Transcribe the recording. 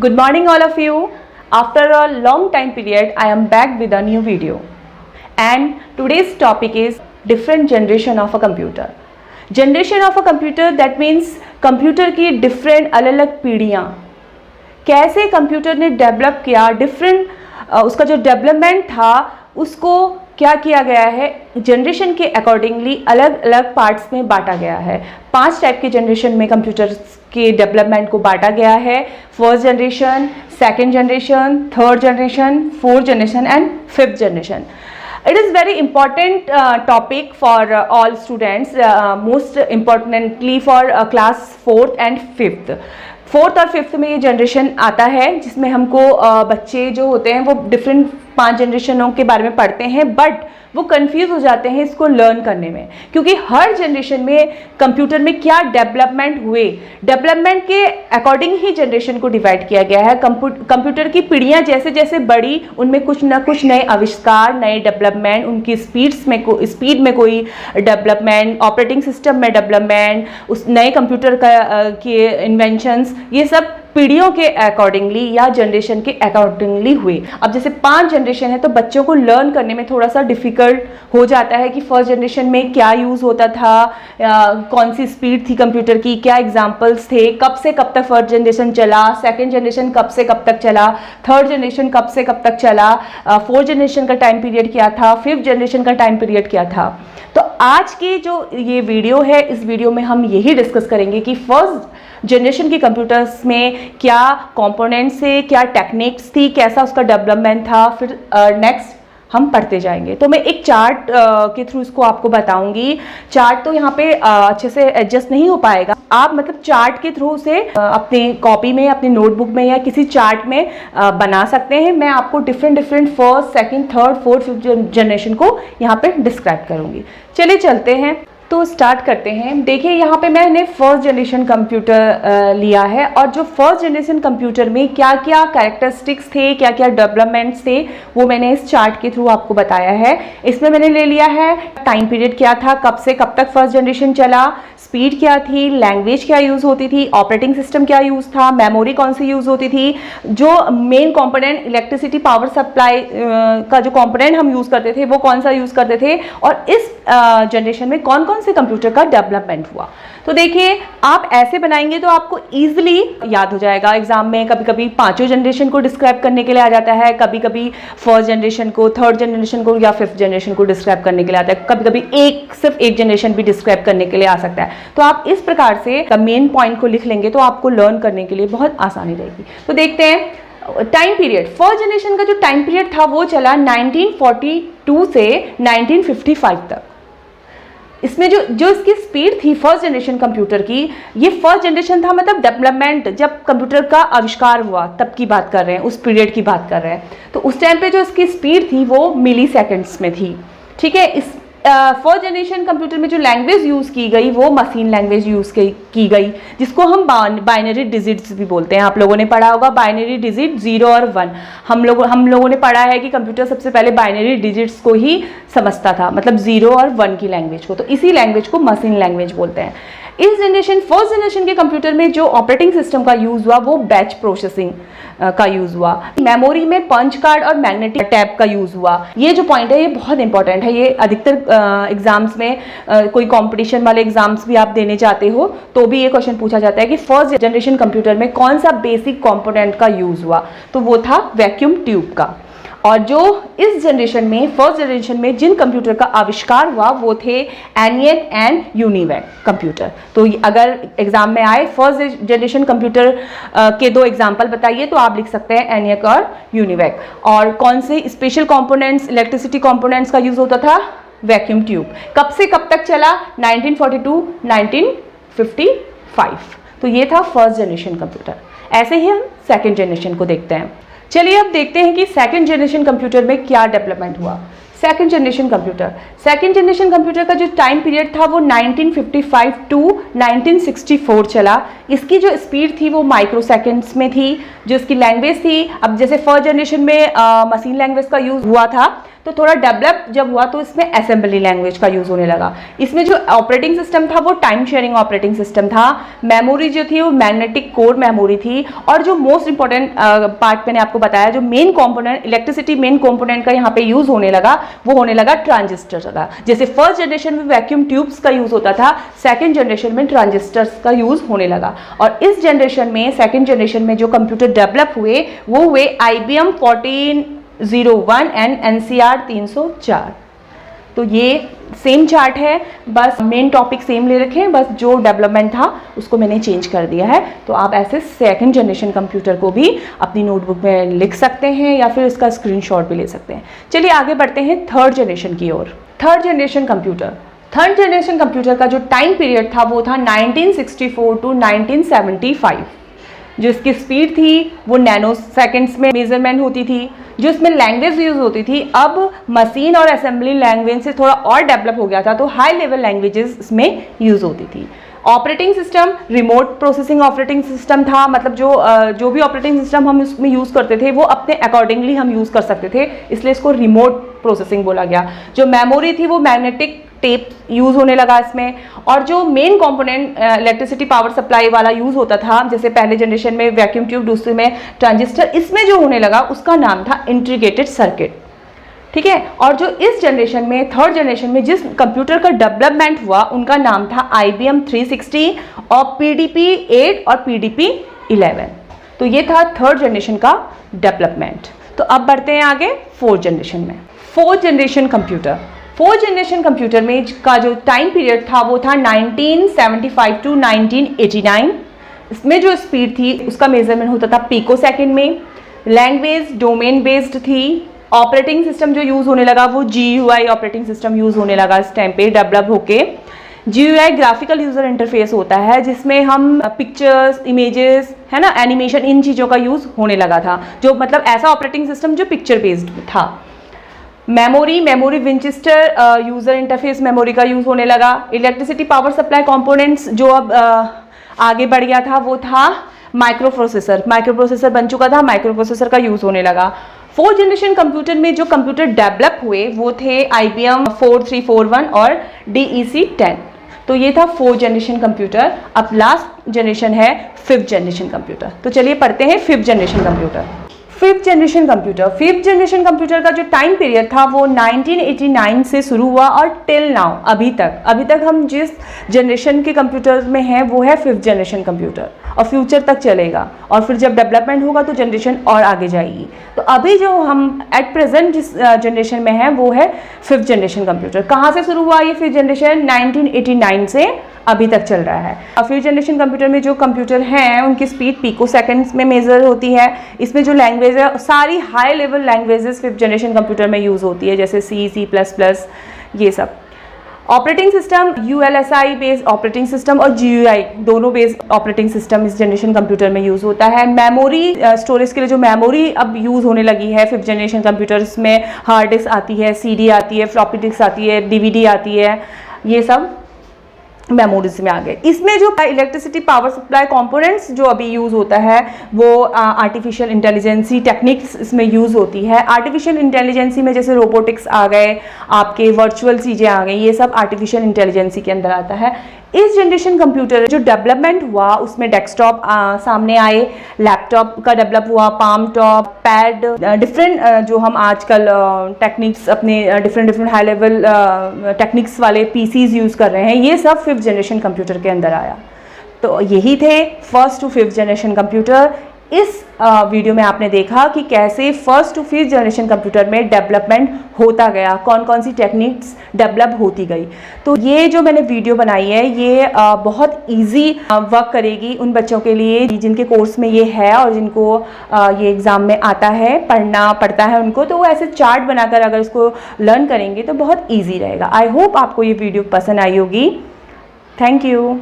Good morning all of you. After a long time period, I am back with a new video. And today's topic is different generation of a computer. Generation of a computer, that means computer की different अलग अलग पीढ़ियाँ कैसे computer ने develop किया, different उसका जो development था उसको क्या किया गया है, जनरेशन के अकॉर्डिंगली अलग अलग पार्ट्स में बांटा गया है। 5 टाइप के जनरेशन में कंप्यूटर्स के डेवलपमेंट को बांटा गया है। First generation, second generation, third generation, fourth generation and fifth generation. It is very important topic for all students, most importantly for class 4th and 5th। 4th और 5th में ये generation आता है जिसमें हमको बच्चे जो होते हैं वो डिफरेंट 5 जनरेशनों के बारे में पढ़ते हैं, बट वो कंफ्यूज हो जाते हैं इसको लर्न करने में, क्योंकि हर जनरेशन में कंप्यूटर में क्या डेवलपमेंट हुए, डेवलपमेंट के अकॉर्डिंग ही जनरेशन को डिवाइड किया गया है। कंप्यूटर की पीढ़ियाँ जैसे जैसे बढ़ी उनमें कुछ ना कुछ नए आविष्कार, नए डेवलपमेंट, उनकी स्पीड में कोई डेवलपमेंट, ऑपरेटिंग सिस्टम में डेवलपमेंट, उस नए कंप्यूटर के इन्वेंशंस, ये सब पीढ़ियों के अकॉर्डिंगली या जनरेशन के अकॉर्डिंगली हुए। अब जैसे 5 जनरेशन है तो बच्चों को लर्न करने में थोड़ा सा डिफिकल्ट हो जाता है कि फर्स्ट जनरेशन में क्या यूज़ होता था, कौन सी स्पीड थी कंप्यूटर की, क्या एग्जांपल्स थे, कब से कब तक फर्स्ट जनरेशन चला, सेकंड जनरेशन कब से कब तक चला, थर्ड जनरेशन कब से कब तक चला, फोर्थ जनरेशन का टाइम पीरियड क्या था, फिफ्थ जनरेशन का टाइम पीरियड क्या था। तो आज की जो ये वीडियो है, इस वीडियो में हम यही डिस्कस करेंगे कि फर्स्ट जनरेशन की कंप्यूटर्स में क्या कंपोनेंट्स थे, क्या टेक्निक्स थी, कैसा उसका डेवलपमेंट था, फिर नेक्स्ट हम पढ़ते जाएंगे। तो मैं एक चार्ट के थ्रू इसको आपको बताऊंगी। चार्ट तो यहाँ पे अच्छे से एडजस्ट नहीं हो पाएगा, आप मतलब चार्ट के थ्रू से अपने कॉपी में, अपने नोटबुक में या किसी चार्ट में बना सकते हैं। मैं आपको different first, second, third, fourth, fifth generation को यहाँ पे डिस्क्राइब करूँगी। चलिए चलते हैं, तो स्टार्ट करते हैं। देखिए यहाँ पे मैंने फर्स्ट जनरेशन कंप्यूटर लिया है, और जो फर्स्ट जनरेशन कंप्यूटर में क्या क्या कैरेक्टरिस्टिक्स थे, क्या क्या डेवलपमेंट्स थे, वो मैंने इस चार्ट के थ्रू आपको बताया है। इसमें मैंने ले लिया है टाइम पीरियड क्या था, कब से कब तक फर्स्ट जनरेशन चला, स्पीड क्या थी, लैंग्वेज क्या यूज़ होती थी, ऑपरेटिंग सिस्टम क्या यूज़ था, मेमोरी कौन सी यूज़ होती थी, जो main component electricity power supply का जो कंपोनेंट हम यूज़ करते थे वो कौन सा यूज़ करते थे, और इस जनरेशन में कौन कौन से कंप्यूटर का डेवलपमेंट हुआ। तो देखिए आप ऐसे बनाएंगे तो आपको इजीली याद हो जाएगा। एग्जाम में कभी कभी 5 जनरेशन को डिस्क्राइब करने के लिए आ जाता है, कभी कभी फर्स्ट जनरेशन को, थर्ड जनरेशन को या फिफ्थ जनरेशन को डिस्क्राइब करने के लिए आता है, कभी कभी सिर्फ एक जनरेशन भी डिस्क्राइब करने के लिए आ सकता है। तो आप इस प्रकार से मेन पॉइंट को लिख लेंगे तो आपको लर्न करने के लिए बहुत आसानी रहेगी। तो देखते हैं टाइम पीरियड। फर्स्ट जनरेशन का जो टाइम पीरियड था वो चला 1942 से 1955 तक। इसमें जो इसकी स्पीड थी फर्स्ट जनरेशन कंप्यूटर की, ये फर्स्ट जनरेशन था मतलब डेवलपमेंट जब कंप्यूटर का आविष्कार हुआ तब की बात कर रहे हैं, उस पीरियड की बात कर रहे हैं। तो उस टाइम पे जो इसकी स्पीड थी वो मिली सेकेंड्स में थी। ठीक है, इस फर्स्ट जनरेशन कंप्यूटर में जो लैंग्वेज यूज़ की गई वो मशीन लैंग्वेज यूज़ की गई, जिसको हम बाइनरी डिजिट्स भी बोलते हैं। आप लोगों ने पढ़ा होगा बाइनरी डिजिट 0 और 1। हम लोगों ने पढ़ा है कि कंप्यूटर सबसे पहले बाइनरी डिजिट्स को ही समझता था, मतलब 0 और 1 की लैंग्वेज को। तो इसी लैंग्वेज को मशीन लैंग्वेज बोलते हैं। इस जनरेशन फर्स्ट जनरेशन के कंप्यूटर में जो ऑपरेटिंग सिस्टम का यूज़ हुआ वो बैच प्रोसेसिंग का यूज़ हुआ। मेमोरी में पंच कार्ड और मैग्नेटिक टैब का यूज़ हुआ। ये जो पॉइंट है ये बहुत इंपॉर्टेंट है। ये अधिकतर एग्जाम्स में कोई कंपटीशन वाले एग्जाम्स भी आप देने जाते हो तो भी ये क्वेश्चन पूछा जाता है कि फर्स्ट जनरेशन कंप्यूटर में कौन सा बेसिक कंपोनेंट का यूज़ हुआ, तो वो था वैक्यूम ट्यूब का। और जो इस जनरेशन में फर्स्ट जनरेशन में जिन कंप्यूटर का आविष्कार हुआ वो थे ENIAC एंड यूनिवैक कंप्यूटर। तो अगर एग्जाम में आए फर्स्ट जनरेशन कंप्यूटर के 2 एग्जाम्पल बताइए तो आप लिख सकते हैं ENIAC और यूनिवैक। और कौन से स्पेशल कंपोनेंट्स, इलेक्ट्रिसिटी कंपोनेंट्स का यूज होता था, वैक्यूम ट्यूब। कब से कब तक चला, 1942 1955। तो ये था फर्स्ट जनरेशन कंप्यूटर। ऐसे ही हम सेकेंड जनरेशन को देखते हैं। चलिए अब देखते हैं कि सेकेंड जनरेशन कंप्यूटर में क्या डेवलपमेंट हुआ। सेकेंड जनरेशन कंप्यूटर का जो टाइम पीरियड था वो 1955 टू 1964 चला। इसकी जो स्पीड थी वो माइक्रो सेकेंड्स में थी। जो इसकी लैंग्वेज थी, अब जैसे फर्स्ट जनरेशन में मशीन लैंग्वेज का यूज़ हुआ था, तो थोड़ा डेवलप जब हुआ तो इसमें असेंबली लैंग्वेज का यूज़ होने लगा। इसमें जो ऑपरेटिंग सिस्टम था वो टाइम शेयरिंग ऑपरेटिंग सिस्टम था, मेमोरी जो थी वो मैग्नेटिक कोर मेमोरी थी, और जो मोस्ट इंपॉर्टेंट पार्ट मैंने आपको बताया, जो main component electricity main component का यहाँ पे यूज़ होने लगा वो होने लगा ट्रांजिस्टर का। जैसे फर्स्ट जनरेशन में वैक्यूम ट्यूब्स का यूज़ होता था, सेकेंड जनरेशन में ट्रांजिस्टर्स का यूज़ होने लगा। और इस जनरेशन में सेकेंड जनरेशन में जो कंप्यूटर डेवलप हुए वो हुए IBM 1401 एंड NCR 304। तो ये सेम चार्ट है, बस मेन टॉपिक सेम ले रखे हैं, बस जो डेवलपमेंट था उसको मैंने चेंज कर दिया है। तो आप ऐसे सेकंड जनरेशन कंप्यूटर को भी अपनी नोटबुक में लिख सकते हैं या फिर इसका स्क्रीनशॉट भी ले सकते हैं। चलिए आगे बढ़ते हैं थर्ड जनरेशन की ओर। Third generation computer, third generation computer का जो टाइम पीरियड था वो था 1964 टू 1975। जो इसकी स्पीड थी वो नैनो सेकेंड्स में मेजरमेंट होती थी। जो इसमें लैंग्वेज यूज़ होती थी अब मशीन और असेंबली लैंग्वेज से थोड़ा और डेवलप हो गया था, तो हाई लेवल लैंग्वेजेस इसमें यूज़ होती थी। Operating system remote processing operating system था, मतलब जो भी ऑपरेटिंग सिस्टम हम इसमें यूज़ करते थे वो अपने अकॉर्डिंगली हम यूज़ कर सकते थे, इसलिए इसको रिमोट प्रोसेसिंग बोला गया। जो मेमोरी थी वो मैग्नेटिक टेप यूज़ होने लगा इसमें, और जो main component electricity power supply वाला यूज़ होता था, जैसे पहले जनरेशन में वैक्यूम ट्यूब, दूसरे में ट्रांजिस्टर, इसमें जो होने लगा उसका नाम था इंटीग्रेटेड सर्किट। ठीक है, और जो इस जनरेशन में थर्ड जनरेशन में जिस कंप्यूटर का डेवलपमेंट हुआ उनका नाम था IBM 360 और PDP 8 और PDP 11। तो ये था थर्ड जनरेशन का डेवलपमेंट। तो अब बढ़ते हैं आगे फोर्थ जनरेशन में। Fourth generation computer, fourth generation computer में का जो टाइम पीरियड था वो था 1975 टू 1989। इसमें जो स्पीड थी उसका मेजरमेंट होता था पिको सेकेंड में। लैंग्वेज डोमेन बेस्ड थी। ऑपरेटिंग सिस्टम जो यूज़ होने लगा वो GUI ऑपरेटिंग सिस्टम यूज़ होने लगा इस टाइम पे डेवलप होके। GUI ग्राफिकल यूज़र इंटरफेस होता है जिसमें हम पिक्चर्स, इमेजेस, है ना, एनिमेशन, इन चीज़ों का यूज़ होने लगा था, जो मतलब ऐसा ऑपरेटिंग सिस्टम जो पिक्चर बेस्ड था। Memory Winchester user interface memory का यूज़ होने लगा। इलेक्ट्रिसिटी पावर सप्लाई कंपोनेंट्स जो अब आगे बढ़ गया था वो था माइक्रो प्रोसेसर बन चुका था, माइक्रो प्रोसेसर का यूज़ होने लगा। फोर्थ जनरेशन कंप्यूटर में जो कंप्यूटर डेवलप हुए वो थे IBM 4341 और DEC 10। तो ये था फोर्थ जनरेशन कंप्यूटर। अब लास्ट जनरेशन है फिफ्थ जनरेशन कंप्यूटर। तो चलिए पढ़ते हैं fifth generation computer. Fifth generation computer का जो टाइम पीरियड था वो 1989 से शुरू हुआ और टिल नाउ अभी तक हम जिस जनरेशन के कंप्यूटर में हैं वो है फिफ्थ जनरेशन कंप्यूटर, और फ्यूचर तक चलेगा, और फिर जब डेवलपमेंट होगा तो जनरेशन और आगे जाएगी। तो अभी जो हम एट प्रेजेंट जिस जनरेशन में है वो है फिफ्थ जनरेशन कंप्यूटर। कहाँ से शुरू हुआ ये फिफ्थ जनरेशन? 1989 से अभी तक चल रहा है। फिफ्थ जनरेशन कंप्यूटर में जो कंप्यूटर हैं उनकी स्पीड पिको सेकंड्स में मेजर होती है। इसमें जो लैंग्वेज है सारी high level languages fifth generation computer में यूज़ होती है, जैसे C++, ये सब। Operating system ULSI based operating system और GUI दोनों बेस्ड ऑपरेटिंग सिस्टम इस जनरेशन कंप्यूटर में यूज़ होता है। मेमोरी स्टोरेज के लिए जो मेमोरी अब यूज़ होने लगी है फिफ्थ जनरेशन कंप्यूटर्स में, हार्ड डिस्क आती है, CD आती है, फ्लॉपी डिस्क आती है, DVD आती है, ये सब मेमोरीज में आ गए। इसमें जो इलेक्ट्रिसिटी पावर सप्लाई कंपोनेंट्स जो अभी यूज़ होता है वो आर्टिफिशियल इंटेलिजेंसी टेक्निक्स इसमें यूज़ होती है। आर्टिफिशियल इंटेलिजेंसी में जैसे रोबोटिक्स आ गए, आपके वर्चुअल चीज़ें आ गई, ये सब आर्टिफिशियल इंटेलिजेंसी के अंदर आता है। इस जनरेशन कंप्यूटर जो डेवलपमेंट हुआ उसमें डेस्कटॉप सामने आए, लैपटॉप का डेवलप हुआ, पाम टॉप, पैड, डिफरेंट जो हम आजकल टेक्निक्स अपने डिफरेंट हाई लेवल टेक्निक्स वाले PCs यूज़ कर रहे हैं, ये सब फिफ्थ जनरेशन कंप्यूटर के अंदर आया। तो यही थे first to fifth generation computer. इस वीडियो में आपने देखा कि कैसे first to fifth generation computer में डेवलपमेंट होता गया, कौन कौन सी टेक्निक्स डेवलप होती गई। तो ये जो मैंने वीडियो बनाई है ये बहुत इजी वर्क करेगी उन बच्चों के लिए जिनके कोर्स में ये है और जिनको ये एग्ज़ाम में आता है, पढ़ता है उनको, तो वो ऐसे चार्ट बनाकर अगर इसको लर्न करेंगे तो बहुत ईजी रहेगा। आई होप आपको ये वीडियो पसंद आई होगी। Thank you.